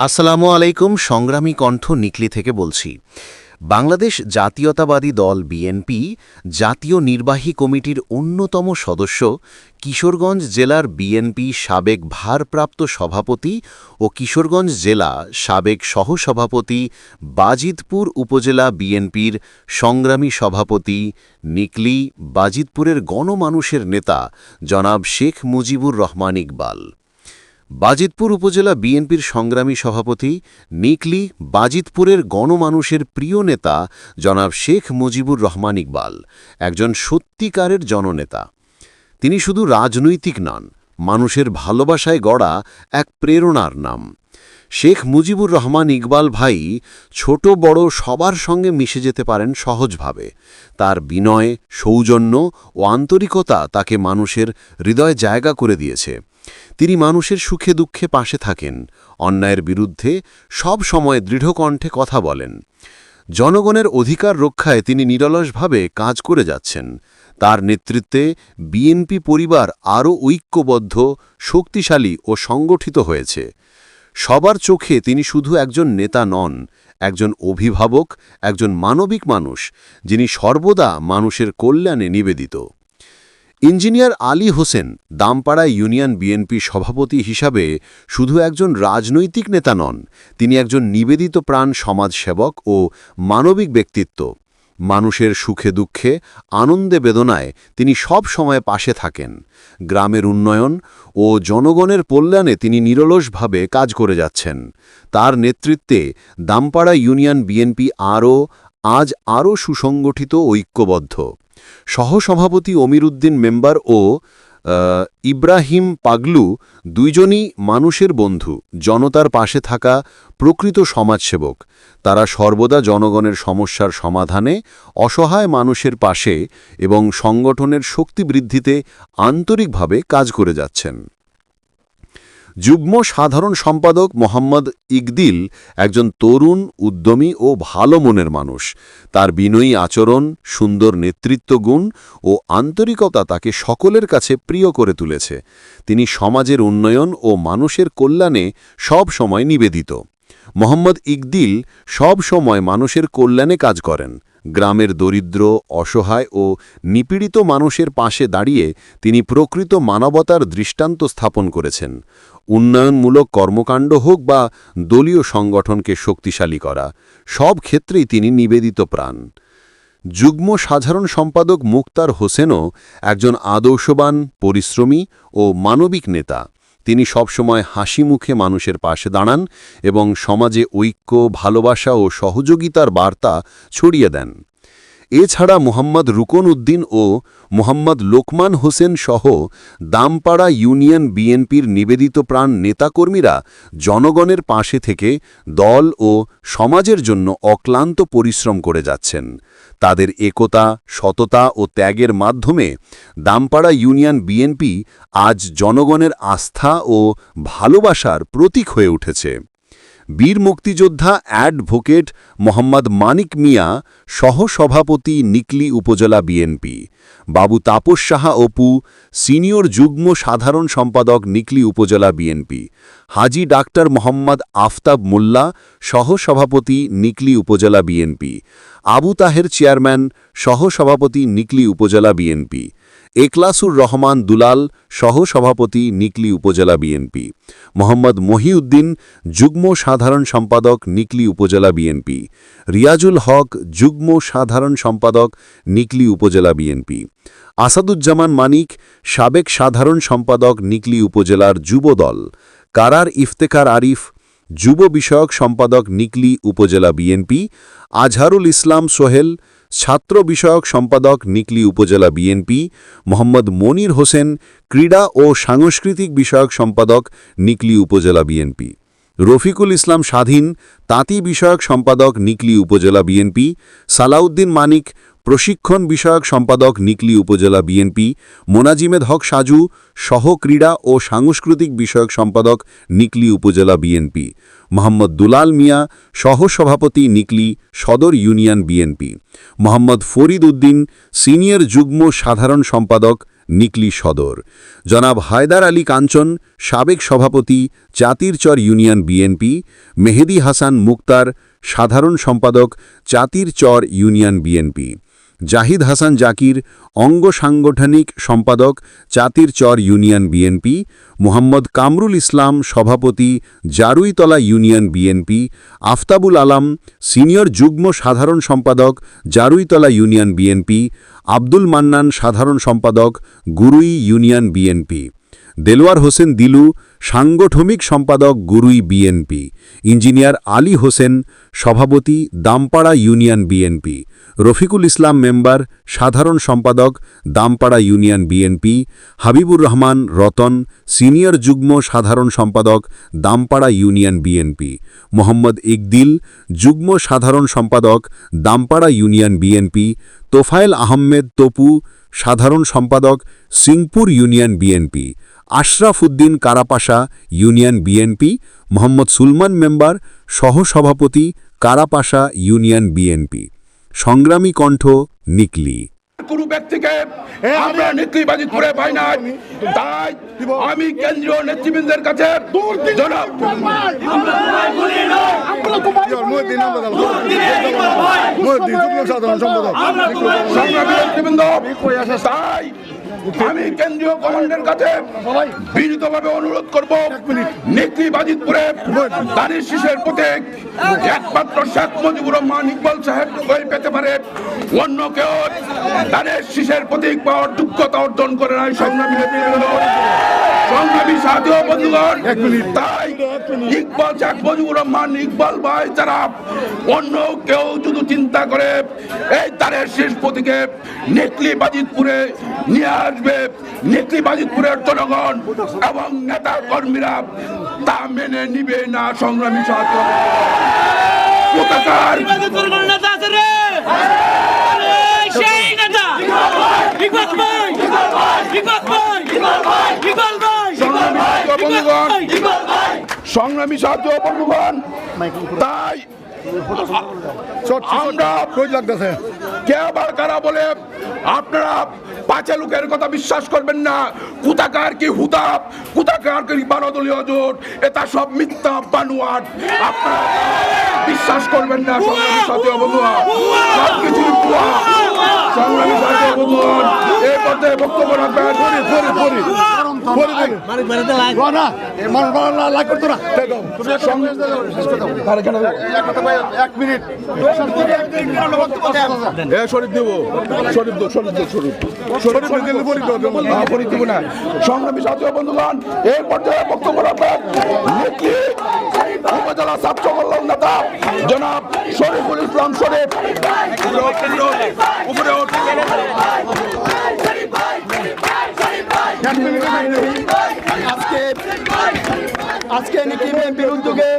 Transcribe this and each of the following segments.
আসসালামু আলাইকুম। সংগ্রামী কণ্ঠ নিকলি থেকে বলছি। বাংলাদেশ জাতীয়তাবাদী দল বিএনপি জাতীয় নির্বাহী কমিটির অন্যতম সদস্য, কিশোরগঞ্জ জেলার বিএনপি সাবেক ভারপ্রাপ্ত সভাপতি ও কিশোরগঞ্জ জেলা সাবেক সহসভাপতি, বাজিতপুর উপজেলা বিএনপির সংগ্রামী সভাপতি নিকলি বাজিতপুরের গণমানুষের নেতা জনাব শেখ মুজিবুর রহমান ইকবাল। বাজিতপুর উপজেলা বিএনপির সংগ্রামী সভাপতি নিকলি বাজিতপুরের গণমানুষের প্রিয় নেতা জনাব শেখ মুজিবুর রহমান ইকবাল একজন সত্যিকারের জননেতা। তিনি শুধু রাজনৈতিক নন, মানুষের ভালোবাসায় গড়া এক প্রেরণার নাম। শেখ মুজিবুর রহমান ইকবাল ভাই ছোট বড় সবার সঙ্গে মিশে যেতে পারেন সহজভাবে। তার বিনয়, সৌজন্য ও আন্তরিকতা তাকে মানুষের হৃদয়ে জায়গা করে দিয়েছে। তিনি মানুষের সুখে দুঃখে পাশে থাকেন, অন্যায়ের বিরুদ্ধে সব সময় দৃঢ়কণ্ঠে কথা বলেন। জনগণের অধিকার রক্ষায় তিনি নিরলসভাবে কাজ করে যাচ্ছেন। তার নেতৃত্বে বিএনপি পরিবার আরও ঐক্যবদ্ধ, শক্তিশালী ও সংগঠিত হয়েছে। সবার চোখে তিনি শুধু একজন নেতা নন, একজন অভিভাবক, একজন মানবিক মানুষ, যিনি সর্বদা মানুষের কল্যাণে নিবেদিত। Engineer Ali Hossain Dampara union BNP সভাপতি হিসাবে শুধু একজন রাজনৈতিক নেতা নন, তিনি একজন নিবেদিত প্রাণ সমাজসেবক ও মানবিক ব্যক্তিত্ব। মানুষের সুখে দুঃখে, আনন্দে বেদনায় তিনি সব সময় পাশে থাকেন। গ্রামের উন্নয়ন ও জনগণের কল্যাণে তিনি নিরলসভাবে কাজ করে যাচ্ছেন। তার নেতৃত্বে দামপাড়া ইউনিয়ন বিএনপি আজ আরও সুসংগঠিত, ঐক্যবদ্ধ। সহসভাপতি অমিরুদ্দিন মেম্বার ও ইব্রাহিম পাগলু দুইজনই মানুষের বন্ধু, জনতার পাশে থাকা প্রকৃত সমাজসেবক। তারা সর্বদা জনগণের সমস্যার সমাধানে, অসহায় মানুষের পাশে এবং সংগঠনের শক্তি বৃদ্ধিতে আন্তরিকভাবে কাজ করে যাচ্ছেন। যুগ্ম সাধারণ সম্পাদক মোহাম্মদ ইকদিল একজন তরুণ, উদ্যমী ও ভালো মনের মানুষ। তার বিনয়ী আচরণ, সুন্দর নেতৃত্ব গুণ ও আন্তরিকতা তাকে সকলের কাছে প্রিয় করে তুলেছে। তিনি সমাজের উন্নয়ন ও মানুষের কল্যাণে সব সময় নিবেদিত। মোহাম্মদ ইকদিল সব সময় মানুষের কল্যাণে কাজ করেন। গ্রামের দরিদ্র, অসহায় ও নিপীড়িত মানুষের পাশে দাঁড়িয়ে তিনি প্রকৃত মানবতার দৃষ্টান্ত স্থাপন করেছেন। উন্নয়নমূলক কর্মকাণ্ড হোক বা দলীয় সংগঠনকে শক্তিশালী করা, সব ক্ষেত্রেই তিনি নিবেদিত প্রাণ। যুগ্ম সাধারণ সম্পাদক মুক্তার হোসেনও একজন আদর্শবান, পরিশ্রমী ও মানবিক নেতা। তিনি সবসময় হাসি মুখে মানুষের পাশে দাঁড়ান এবং সমাজে ঐক্য, ভালোবাসা ও সহযোগিতার বার্তা ছড়িয়ে দেন। এছাড়া মোহাম্মদ রুকন উদ্দিন ও মোহাম্মদ লোকমান হোসেন সহ দামপাড়া ইউনিয়ন বিএনপির নিবেদিত প্রাণ নেতাকর্মীরা জনগণের পাশে থেকে দল ও সমাজের জন্য অক্লান্ত পরিশ্রম করে যাচ্ছেন। তাদের একতা, সততা ও ত্যাগের মাধ্যমে দামপাড়া ইউনিয়ন বিএনপি আজ জনগণের আস্থা ও ভালোবাসার প্রতীক হয়ে উঠেছে। বীর মুক্তিযোদ্ধা অ্যাডভোকেট মোহাম্মদ মানিক মিয়া, সহসভাপতি নিকলি উপজেলা বিএনপি, বাবু তাপস সাহা অপু, সিনিয়র যুগ্ম সাধারণ সম্পাদক নিকলি উপজেলা বিএনপি, হাজি ডাক্তার মোহাম্মদ আফতাব মোল্লা, সহসভাপতি নিকলি উপজেলা বিএনপি, আবু তাহের চেয়ারম্যান, সহসভাপতি নিকলি উপজেলা বিএনপি, একলাসুর রহমান দুলাল, সহসভাপতি নিকলি উপজেলা বিএনপি, মোহাম্মদ মহিউদ্দিন, যুগ্ম সাধারণ সম্পাদক নিকলি উপজেলা বিএনপি, রিয়াজুল হক, যুগ্ম সাধারণ সম্পাদক নিকলি উপজেলা বিএনপি, আসাদুজ্জামান মানিক, সাবেক সাধারণ সম্পাদক নিকলি উপজেলার যুবদল, কারার ইফতেখার আরিফ, যুব বিষয়ক সম্পাদক নিকলি উপজেলা বিএনপি, আজহারুল ইসলাম সোহেল, ছাত্র বিষয়ক সম্পাদক নিকলি উপজেলা বিএনপি, মোহাম্মদ মনির হোসেন, ক্রীড়া ও সাংস্কৃতিক বিষয়ক সম্পাদক নিকলি উপজেলা বিএনপি, রফিকুল ইসলাম স্বাধীন, তাঁতি বিষয়ক সম্পাদক নিকলি উপজেলা বিএনপি, সালাউদ্দিন মানিক, প্রশিক্ষণ বিষয়ক সম্পাদক নিকলি উপজেলা বিএনপি, মোনাজিমেদ হক সাজু, সহ ক্রীড়া ও সাংস্কৃতিক বিষয়ক সম্পাদক নিকলি উপজেলা বিএনপি, মোহাম্মদ দুলাল মিয়া, সহসভাপতি নিকলি সদর ইউনিয়ন বিএনপি, মোহাম্মদ ফরিদ উদ্দিন, সিনিয়র যুগ্ম সাধারণ সম্পাদক নিকলি সদর। জনাব হায়দার আলী কাঞ্চন, সাবেক সভাপতি, চাতিরচর ইউনিয়ন বিএনপি, মেহেদী হাসান মুক্তার, সাধারণ সম্পাদক, চাতিরচর ইউনিয়ন বিএনপি, জাহিদ হাসান জাকির, অঙ্গ সাংগঠনিক সম্পাদক, চাতিরচর ইউনিয়ন বিএনপি, মোহাম্মদ কামরুল ইসলাম, সভাপতি, জারুইতলা ইউনিয়ন বিএনপি, আফতাবুল আলম, সিনিয়র যুগ্ম সাধারণ সম্পাদক, জারুইতলা ইউনিয়ন বিএনপি, আব্দুল মান্নান, সাধারণ সম্পাদক, গুরুই ইউনিয়ন বিএনপি, দেলোয়ার হোসেন দিলু, সাংগঠনিক সম্পাদক, গুরুই বিএনপি, ইঞ্জিনিয়ার আলী হোসেন, সভাপতি, দামপাড়া ইউনিয়ন বিএনপি, রফিকুল ইসলাম মেম্বার, সাধারণ সম্পাদক, দামপাড়া ইউনিয়ন বিএনপি, হাবিবুর রহমান রতন, সিনিয়র যুগ্ম সাধারণ সম্পাদক, দামপাড়া ইউনিয়ন বিএনপি, মোহাম্মদ ইকদিল, যুগ্ম সাধারণ সম্পাদক, দামপাড়া ইউনিয়ন বিএনপি, তোফায়েল আহমেদ তপু, সাধারণ সম্পাদক, Singpur union BNP, Ashraf Uddin Karapasha, union BNP, Mohammad Sulman member, সহসভাপতি, কারাপাশা ইউনিয়ন বিএনপি। সংগ্রামী কণ্ঠ, নিকলি। কোন ব্যক্তিকে আমরা নিকলিবাজি করে পাই না, তাই আমি কেন্দ্রীয় নেতৃবৃন্দের কাছে জনাব সংগ্রামী নেতৃবৃন্দ, তাই আমি কেন্দ্রীয় কমান্ডের কাছে বিনীতভাবে অনুরোধ করব, নিকলিবাজিতপুরে দানির শীষের প্রতীক একমাত্র শেখ মুজিবুর রহমান ইকবাল সাহেব পেতে পারে, অন্য কেউ দানের শীষের প্রতীক পাওয়ার যোগ্যতা অর্জন করে নাই। সংগ্রামী নেতৃবৃন্দ, সংগ্রামী সাথী ও বন্ধুগণ, তাই ইকবাল শেখ মুজিবুর রহমান ইকবাল ভাই যারা অন্য কেউ যদি চিন্তা করে এই দানের শীষ প্রতীকে নিকলিবাজিতপুরে নিয়ে আসবে, নিকলিবাজিতপুরের জনগণ এবং নেতা কর্মীরা তা মেনে নিবে না। সংগ্রামী সাথী পতাকার সংগ্রামী সাথী ও বন্ধুগণ, তাই আমরা কে আবার কারা বলে আপনারা পাঁচে লোকের কথা বিশ্বাস করবেন না। কুতাকার কি হুতাপ, কুতাকার কি 12 দলীয় জোট, এটা সব মিথ্যা বানোয়াট, আপনারা বিশ্বাস করবেন না। সংগ্রামী সাথী ও বন্ধুগণ, সবকিছু ভুয়া। সংগ্রামী সাথী ও বন্ধুগণ, এই পর্যায়ে বক্তব্য রাখবেন সংগ্রামী সাথী ও বন্ধুগণ, এই পর্যায়ে বক্তব্য রাখবেন উপজেলা ছাত্র কল্যাণ নেতা জনাব শরীফুল ইসলাম শরীফ। আজকে বিএনপির উদ্যোগে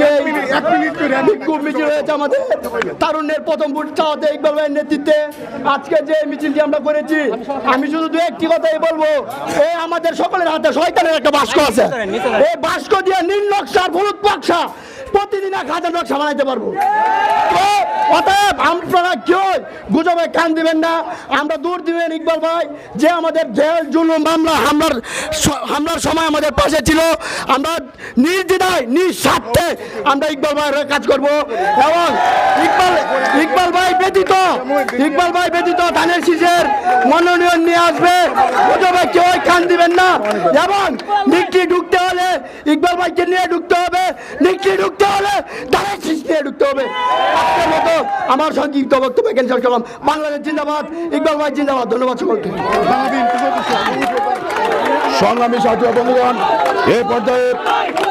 যে বিক্ষোভ মিছিল হয়েছে আমাদের তারুণ্যের প্রথম ভোট চাওয়াতে ইকবাল ভাইয়ের নেতৃত্বে আজকে যে মিছিলটি আমরা করেছি, আমি শুধু দু একটি কথাই বলবো, এই আমাদের সকলের হাতে শয়তানের একটা বাস্ক আছে, এই বাস্ক দিয়ে নীল নকশার হলুদ নকশা প্রতিদিন 1000 নকশা বানাইতে পারবো। অতএব আপনারা কেউ গুজবে কান দিবেন না, আমরা দূর দিবেন ইকবাল ভাই যে আমাদের জেল জুলুম মামলা হামলার সময় আমাদের পাশে ছিল, আমরা নির্দ্বিধায় নিঃস্বার্থে আমরা ইকবাল ভাইয়ের কাজ করব এবং ইকবাল ভাই ব্যতীত ধানের শীষের মনোনয়ন নিয়ে আসবে, গুজবে কেউ কান দিবেন না এবং নিকলি ঢুকতে হলে ইকবাল ভাইকে নিয়ে ঢুকতে হবে, নিকলি ঢুকতে হলে ধানের শীষ নিয়ে ঢুকতে হবে। আজকের মতো আমার সংক্ষিপ্ত বক্তব্য ক্যান্সেল করলাম। বাংলাদেশ জিন্দাবাদ, ইকবাল ভাই জিন্দাবাদ। ধন্যবাদ সকলকে। সংগ্রামী সাথী ও বন্ধুগণ, এই পর্যায়ে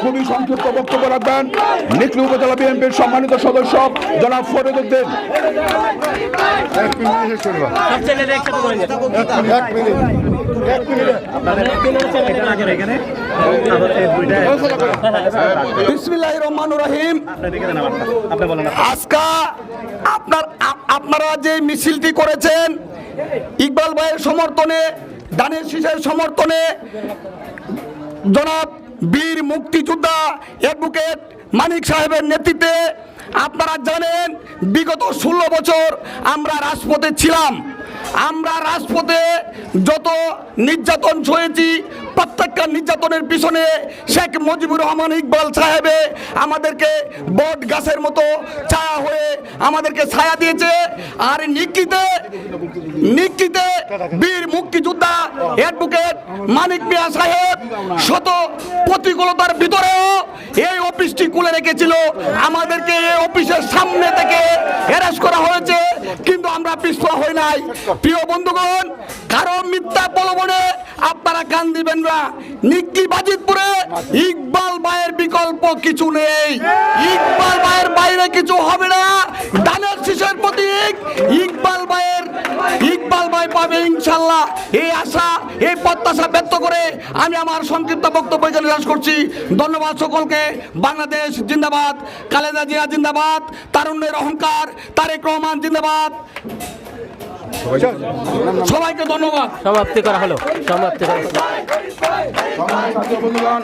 খুবই সংক্ষিপ্ত বক্তব্য রাখবেন নিকলি উপজেলা বিএনপির সম্মানিত সদস্য জনাব ফরিদ উদ্দিন। বিসমিল্লাহির রহমানির রহিম। আজকে আপনারা যে মিছিলটি করেছেন ইকবাল ভাইয়ের সমর্থনে, দানের শীষের সমর্থনে, জনাব বীর মুক্তিযোদ্ধা অ্যাডভোকেট মানিক সাহেবের নেতৃত্বে, আপনারা জানেন বিগত 16 বছর আমরা রাজপথে ছিলাম। আমরা রাজপথে যত নির্যাতন সয়েছি, প্রত্যেকটা নির্যাতনের পিছনে শেখ মুজিবুর রহমান ইকবাল সাহেবে আমাদেরকে বট গাছের মতো ছায়া হয়ে আমাদেরকে ছায়া দিয়েছে। আর নিকিতে বীর মুক্তিযোদ্ধা অ্যাডভোকেট মানিক মিয়া সাহেব শত প্রতিকূলতার ভিতরেও এই অফিসটি খুলে রেখেছিল। আমাদেরকে এই অফিসের সামনে থেকে অ্যারেস্ট করা হয়েছে, কিন্তু আমরা পিছপা হই নাই। প্রিয় বন্ধুগণ, কারো মিথ্যা প্রলোভনে আপনারা কান দিবেন না। নিকি বাজিতপুরে ইকবাল ভাইয়ের বিকল্প কিছু নেই। ইকবাল ভাইয়ের বাইরে কিছু হবে না। ধানের শীষের প্রতীক ইকবাল ভাই পাবে ইনশাল্লাহ। এই আশা, এই প্রত্যাশা ব্যক্ত করে আমি আমার সংক্ষিপ্ত বক্তব্য এখানে শেষ করছি। ধন্যবাদ সকলকে। বাংলাদেশ জিন্দাবাদ, খালেদা জিয়া জিন্দাবাদ, তারুণ্যের অহংকার তারেক রহমান জিন্দাবাদ। সবাইকে ধন্যবাদ। সমাপ্তি করা হলো। বন্ধুগণ,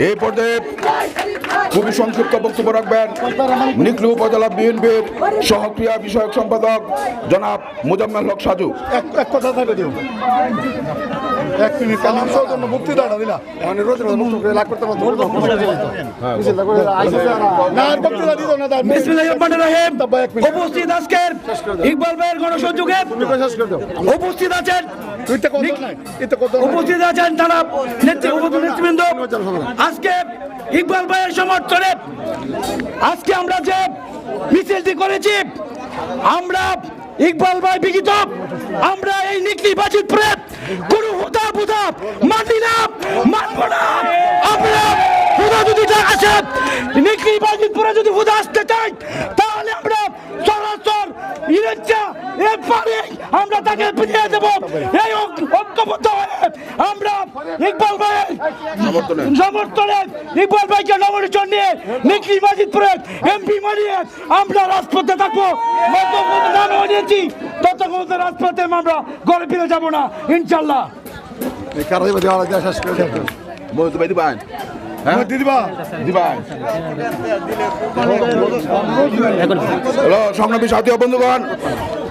এই পর্যায়ে খুবই সংক্ষিপ্ত বক্তব্য রাখবেন নিকলি উপজেলা বিএনপির সহক্রিয়া বিষয়ক সম্পাদক জনাব মোজাম্মেল হক সাজু। এক কথা থাকে দিও, 1 মিনিট কালামসের জন্য বক্তৃতাটা দিলা মানে রোজ লাগ করতে পারতো না, বক্তৃতা দিও না। বিসমিল্লাহির রহমানির রহিম। উপস্থিত আজকের ইকবাল ভাইয়ের গণসংযোগে উপস্থিত আছেন উপস্থিত আছেন যারা নেতৃবৃন্দ। আজকে ইকবাল ভাইয়ের সমর্থনে আজকে আমরা যে মিছিলটি করেছি, আমরা ইকবাল ভাই বিগত আমরা এই নিকলি বাজিতপুরে কোনো হুদা বুদা মানি না, মানব না। আমরা হুদা যদি আসে, নিকলি বাজিতপুরে যদি হুদা আসতে চাই, তাহলে আমরা সরাসর ইচ্ছা এরপরে আমরা তাকে ফিরিয়ে দেব। এই ঐক্যবদ্ধ হয়ে আমরা ইকবাল ভাইয়ের সমর্থনে ইকবাল ভাইকে নমিনেশন নিয়ে নিকলি বাজিতপুরে এমপি বানিয়ে আমরা রাজপথে থাকবো। নামে নিয়েছি ততক্ষণ রাজপথে আমরা ঘরে ফিরে যাবো না ইনশাল্লাহ। সংগ্রামী সাথী ও বন্ধুগণ,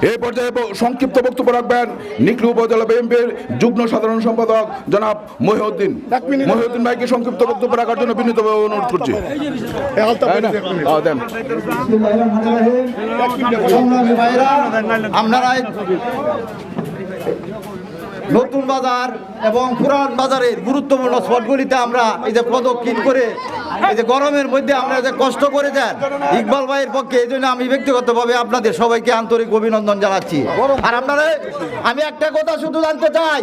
এই পর্যায়ে সংক্ষিপ্ত বক্তব্য রাখবেন নিকলি উপজেলা বিএনপির যুগ্ম সাধারণ সম্পাদক জনাব মহিউদ্দিন ভাইকে সংক্ষিপ্ত বক্তব্য রাখার জন্য বিনীতভাবে অনুরোধ করছি। আপনারা নতুন বাজার এবং পুরান বাজারের গুরুত্বপূর্ণ স্পটগুলিতে আমরা এই যে প্রদক্ষিণ করে এই যে গরমের মধ্যে আমরা যে কষ্ট করে যান ইকবাল ভাইয়ের পক্ষে, এই জন্য আমি ব্যক্তিগতভাবে আপনাদের সবাইকে আন্তরিক অভিনন্দন জানাচ্ছি। আর আপনারা, আমি একটা কথা শুধু জানতে চাই,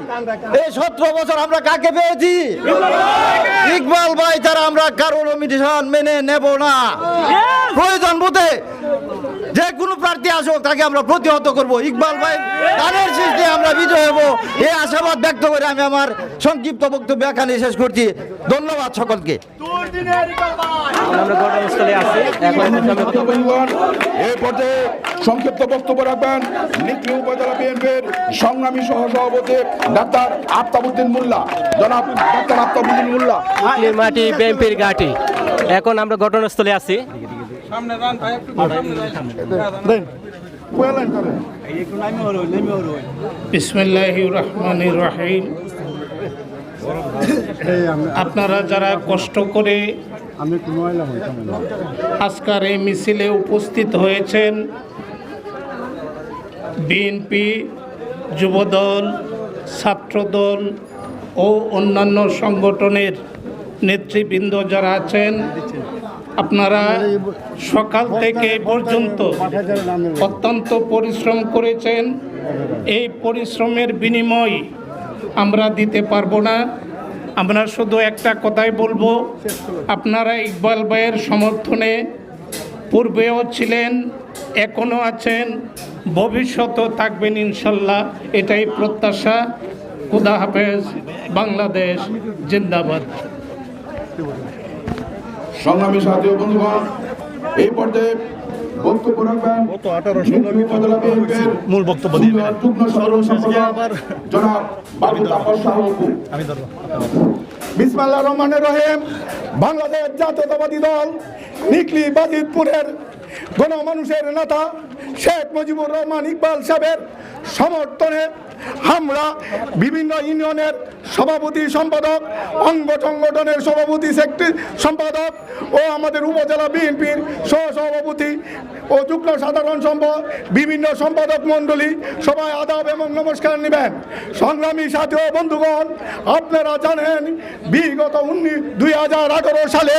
এই 17 বছর আমরা কাকে পেয়েছি? ইকবাল ভাই ছাড়া আমরা কারো নমিনেশন মেনে নেব না। প্রয়োজন বোধে যে কোনো প্রার্থী আসুক তাকে আমরা প্রতিহত করব। ইকবাল ভাই তাদের সৃষ্টি আমরা বিজয় হব, এই আশাবাদ ব্যক্ত করে আমি আমার সংক্ষিপ্ত বক্তব্য এখানে শেষ করছি। ধন্যবাদ সকলকে। আমরা ঘটনাস্থলে আছি এখন। এই পর্যায়ে সংক্ষিপ্ত বক্তব্য রাখবেন নিকলি উপজেলা বিএনপির সংগ্রামী সহসভাপতি ডাক্তার আফতাবউদ্দিন মোল্লা। জনাব ডাক্তার আফতাবউদ্দিন মোল্লা। নিকলির মাটি বিএনপির ঘাঁটি। এখন আমরা ঘটনাস্থলে আছি। বিসমিল্লাহির রহমানির রহিম। আপনারা যারা কষ্ট করে আজকের এই মিছিলে উপস্থিত হয়েছেন, বিএনপি, যুবদল, ছাত্রদল ও অন্যান্য সংগঠনের নেতৃবৃন্দ যারা আছেন, আপনারা সকাল থেকে পর্যন্ত অত্যন্ত পরিশ্রম করেছেন। এই পরিশ্রমের বিনিময় আমরা দিতে পারবো না। আমরা শুধু একটা কথাই বলবো, আপনারা ইকবাল ভাইয়ের সমর্থনে পূর্বেও ছিলেন, এখনও আছেন, ভবিষ্যতেও থাকবেন ইনশাল্লাহ। এটাই প্রত্যাশা। খুদা হাফেজ। বাংলাদেশ জিন্দাবাদ। সংগ্রামী সাথী ও বন্ধুগণ, এই পর্যায়ে বক্তব্য রাখবেন মূল বক্তব্য জনাব বাবু তাপস সাহু। বিসমিল্লাহির রহমানির রহিম। বাংলাদেশ জাতীয়তাবাদী দল নিকলি বাজিতপুরের গণমানুষের নেতা শেখ মুজিবুর রহমান ইকবাল সাহেবের সমর্থনে আমরা বিভিন্ন ইউনিয়নের সভাপতি সম্পাদক, অঙ্গ সংগঠনের সভাপতি, সেক্রেটারি সম্পাদক ও আমাদের উপজেলা বিএনপির সহসভাপতি ও যুগ্ম সাধারণ সম্পাদক, বিভিন্ন সম্পাদক মণ্ডলী সবাই আদাব এবং নমস্কার নেবেন। সংগ্রামী সাথী ও বন্ধুগণ, আপনারা জানেন বিগত 2018 সালে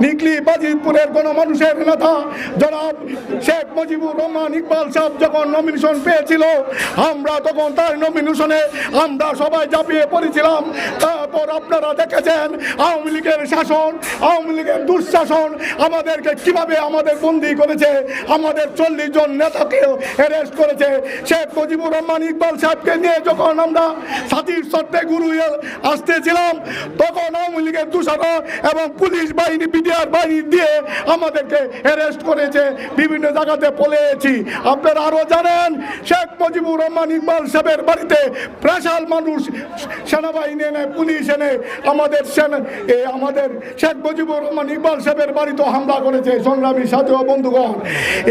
নিকলি বাজিতপুরের গণমানুষের নেতা জনাব শেখ মুজিবুর রহমান ইকবাল সাহেব যখন নমিনেশন পেয়েছিল, আমরা তখন তার নমিনেশনে আমরা সবাই ঝাঁপিয়ে পড়েছিলাম। তারপর আপনারা দেখেছেন আওয়ামী লীগের শাসন, আওয়ামী লীগের দুঃশাসন আমাদেরকে কিভাবে আমাদের বন্দী করেছে, আমাদের 40 জন নেতাকে অ্যারেস্ট করেছে। শেখ মুজিবুর রহমান ইকবাল সাহেবকে নিয়ে যখন আমরা সাথীর সত্ত্বে গুরু আসতেছিলাম, তখন আওয়ামী লীগের দূষণা এবং পুলিশ বাহিনী, বিডিআর বাহিনী দিয়ে আমাদেরকে অ্যারেস্ট করেছে, বিভিন্ন জায়গাতে পলেছি। আপনারা আরও জানেন শেখ মুজিবুর রহমান ইকবাল সাহেবের বাড়িতে প্রাশাল মানুষ সেনাবাহিনী এনে, পুলিশ এনে আমাদের আমাদের শেখ মুজিবুর রহমান ইকবাল সাহেবের বাড়িতে হামলা করেছে। সংগ্রামী সাথী ও বন্ধুগণ,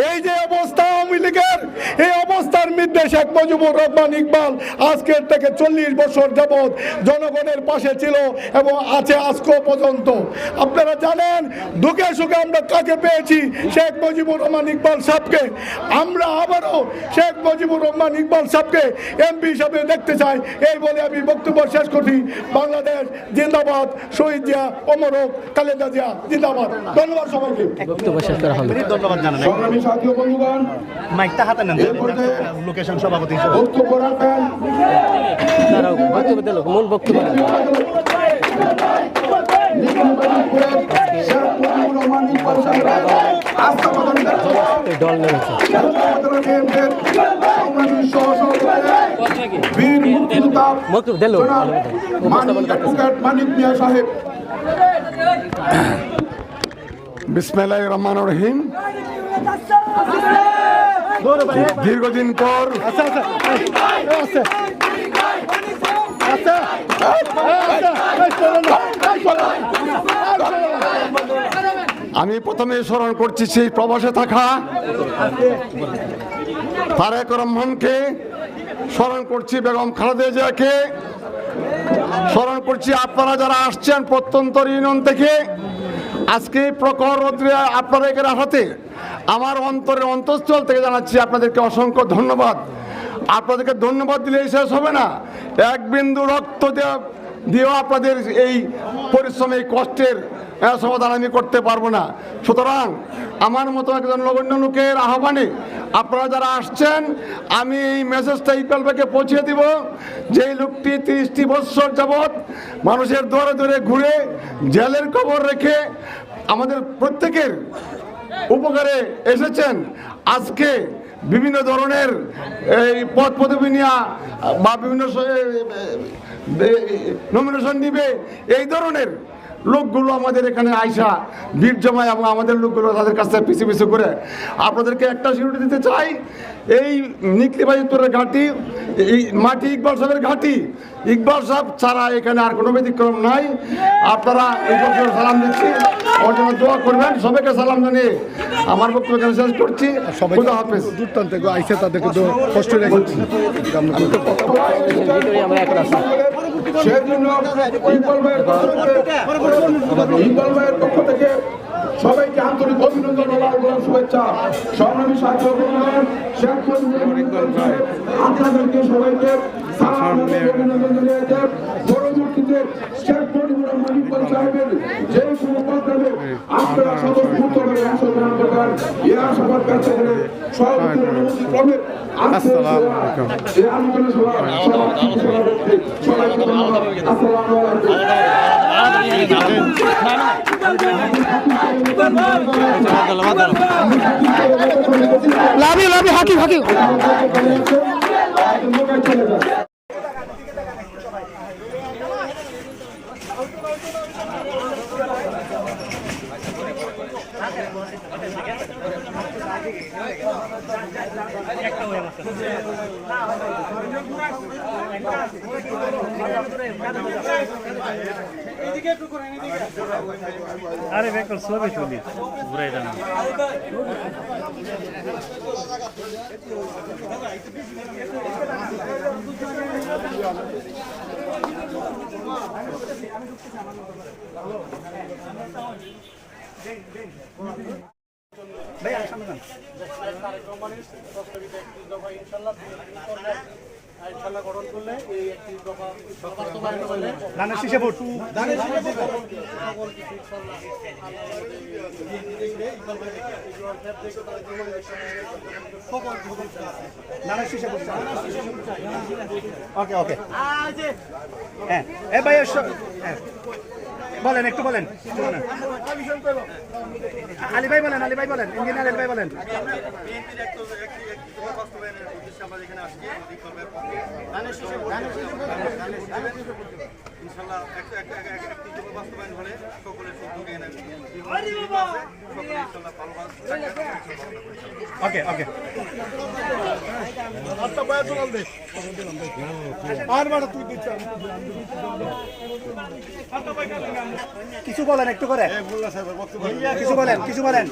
এই যে অবস্থা আওয়ামী লীগের, এই অবস্থার মধ্যে শেখ মুজিবুর রহমান ইকবাল আজকের থেকে 40 বছর যাবৎ জনগণের পাশে ছিল এবং আছে আজকেও পর্যন্ত। আপনারা জানেন দুঃখে সুখে আমরা কাকে পেয়েছি, শেখ মুজিবুর রহমান ইকবাল সাহেবকে। আমরা আবারও শেখ মুজিবুর রহমান ইকবাল সাহেবকে এমপি হিসাবে দেখতে চাই। এই বলে আমি বক্তব্য শেষ করছি। বাংলাদেশ জিন্দাবাদ, শহীদ জিয়া অমর হোক, খালেদা জিয়া জিন্দাবাদ। ধন্যবাদ সবাইকে। বক্তব্য শেষ করা হলো। ধন্যবাদ জানাই। সংগ্রামী সাথী ও বন্ধুগণ, মাইকটা হাতে নেন, লোকেশন সভাপতি হিসেবে বক্তব্য রাখবেন তারাও বক্তব্য দিল, মূল বক্তব্য দিল। দল নেমেছে। বক্তব্য দিল। মানিক মিয়া সাহেব। বিসমিল্লাহির রহমানির রহিম। দীর্ঘদিন পর আমি প্রথমে স্মরণ করছি সেই প্রবাসে থাকা তারেক রহমানকে, স্মরণ করছি বেগম খালেদা জিয়াকে, স্মরণ করছি আপনারা যারা আসছেন প্রত্যন্ত ইউনিয়ন থেকে আজকে প্রখর রৌদ্রে আপনারা এখানে আসাতে আমার অন্তরের অন্তঃস্থল থেকে জানাচ্ছি আপনাদেরকে অসংখ্য ধন্যবাদ। আপনাদেরকে ধন্যবাদ দিলে শেষ হবে না, এক বিন্দু রক্ত দিয়েও আপনাদের এই পরিশ্রম, এই কষ্টের সমাধান আমি করতে পারবো না। সুতরাং আমার মতো একজন নগণ্য লোকের আহ্বানে আপনারা যারা আসছেন, আমি এই মেসেজটা ইকবাল ভাইকে পৌঁছে দিব যে এই লোকটি 30টি বৎসর যাবৎ মানুষের দরে দরে ঘুরে জেলের খবর রেখে আমাদের প্রত্যেকের উপকারে এসেছেন। আজকে বিভিন্ন ধরনের এই পদ পদবি নিয়ে বা বিভিন্ন নমিনেশন নিবে, এই ধরনের লোকগুলো আমাদের এখানে আইসা ভিড় জমায় এবং আমাদের লোকগুলো তাদের কাছে পিছু পিছু করে। আপনাদেরকে একটা সিকিউরিটি দিতে চাই, এই নিকলি বাজিতপুরের ঘাঁটি, এই মাটি ইকবাল সাহেবের ঘাঁটি, ইকবাল সাহেব ছাড়া এখানে আর কোনো ব্যতিক্রম নাই। আপনারা ইকবাল সাহেব সালাম দিচ্ছি, ওর জন্য দোয়া করবেন। সবাইকে সালাম জানিয়ে আমার বক্তব্য শেষ করছি। খুদা হাফেজ। আইসে তাদেরকে কষ্ট রেখেছি। সেজন্য ইকবাল ভাইয়ের পক্ষ থেকে সবাইকে আন্তরিক অভিনন্দন এবং শুভেচ্ছা। সংগ্রামী সাথী ও বন্ধুগণ, শেখ মুজিবুর রহমান ইকবাল সাহেব আপনাদেরকে সবাইকে সালাম এবং অভিনন্দন জানিয়েছে। পরবর্তীতে শেখ মুজিবুর রহমান ইকবাল সাহেবের যে কোনো প্রোগ্রামে আপনারা স্বতঃস্ফূর্তভাবে অংশগ্রহণ করবেন, এ আশাবাদ ব্যক্ত করে সভাপতির অনুমতি ক্রমে আসসালামু আলাইকুম। এই আলোচনা সভা সবাইকে ধন্যবাদ। আসসালামু আলাইকুম। লাভি লাভি হাকি হাকি। একটা আরে বেকর ছবি তুলি ঘুরাই দেন ভাইয়া সামনে যান ধানের শীষে ভোট ধানের শীষে ভোট ওকে ওকে হ্যাঁ এ ভাই বলেন একটু বলেন আলী ভাই বলেন ইঞ্জিনিয়ার আলী ভাই বলেন ওকে ওকে কিছু বলেন একটু করে কিছু বলেন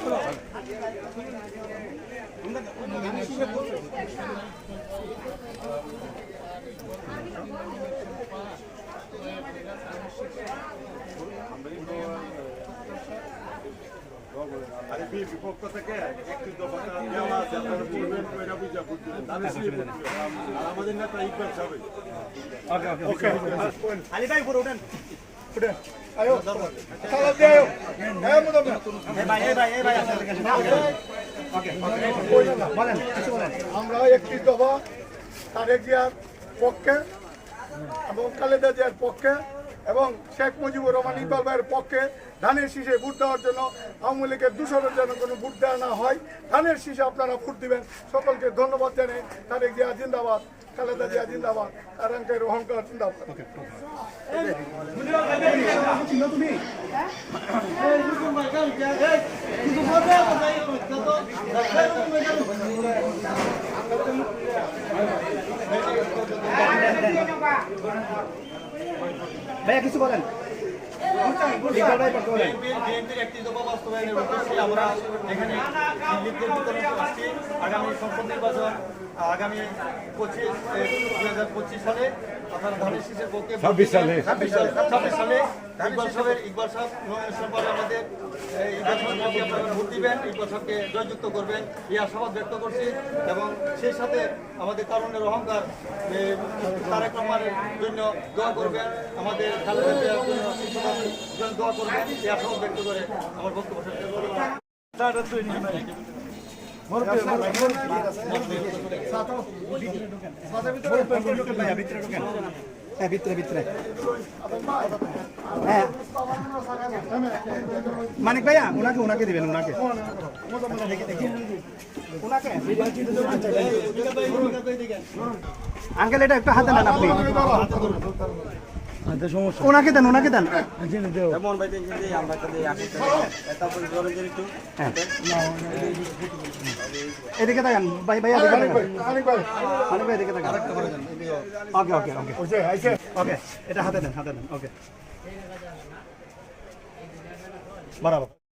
বিপক্ষ থেকে একটি দফা দেওয়া আছে আপনারা বলবেন কয়টা বুঝা বুঝবেন আমাদের নেতা ইকবাল সাহেব ওকে আলী ভাই উপরে উঠেন আয়ো সালাম দিয়ে আয়ো হ্যাঁ মুদম এই ভাই ওকে বলেন কিছু বলেন আমরা একটি দফা তারেক জিয়ার পক্ষে এবং খালেদা জিয়ার পক্ষে এবং শেখ মুজিবুর রহমান ইকবাল ভাইয়ের পক্ষে ধানের শীষে ভোট দেওয়ার জন্য আওয়ামী লীগের দূষণের জন্য কোনো ভোট দেওয়া না হয় ধানের শীষে আপনারা ভোট দিবেন সকলকে ধন্যবাদ জানাই তারেক জিয়া জিন্দাবাদ খালেদা জিয়া জিন্দাবাদ তারাঙ্কের অহংকার জিন্দাবাদ ভাইয়া কিছু বলেন বিএনপির একটি দফা বাস্তবায়নের উদ্দেশ্যে আমরা এখানে আগামী সংসদ নির্বাচন আগামী 2025 সালে আপনারা ধানের শীষের পক্ষে 26 সালে ইকবাল সাহেব নমিনেশন পরে আমাদের ইকবাল সাহেবকে আপনারা ভোট দিবেন, ইকবাল সাহেবকে জয়যুক্ত করবেন এই আশাবাদ ব্যক্ত করছি এবং সেই সাথে আমাদের তারুণ্যের অহংকার তারেক রহমানের জন্য দোয়া করবেন, আমাদের খালেদা জিয়ার জন্য দোয়া করবেন এই আশাবাদ ব্যক্ত করে আমার বক্তব্য শেষ করব। হ্যাঁ মানিক ভাইয়া ওনাকে দিবেন ওনাকে আঙ্কেল এটা একটু হাতে নেন আপনি ওনাকে দেন এদিকে থাকেন ভাই ভাইয়া এদিকে থাকেন ওকে ওকে ওকে ওকে এটা হাতে দেন ওকে বরাবর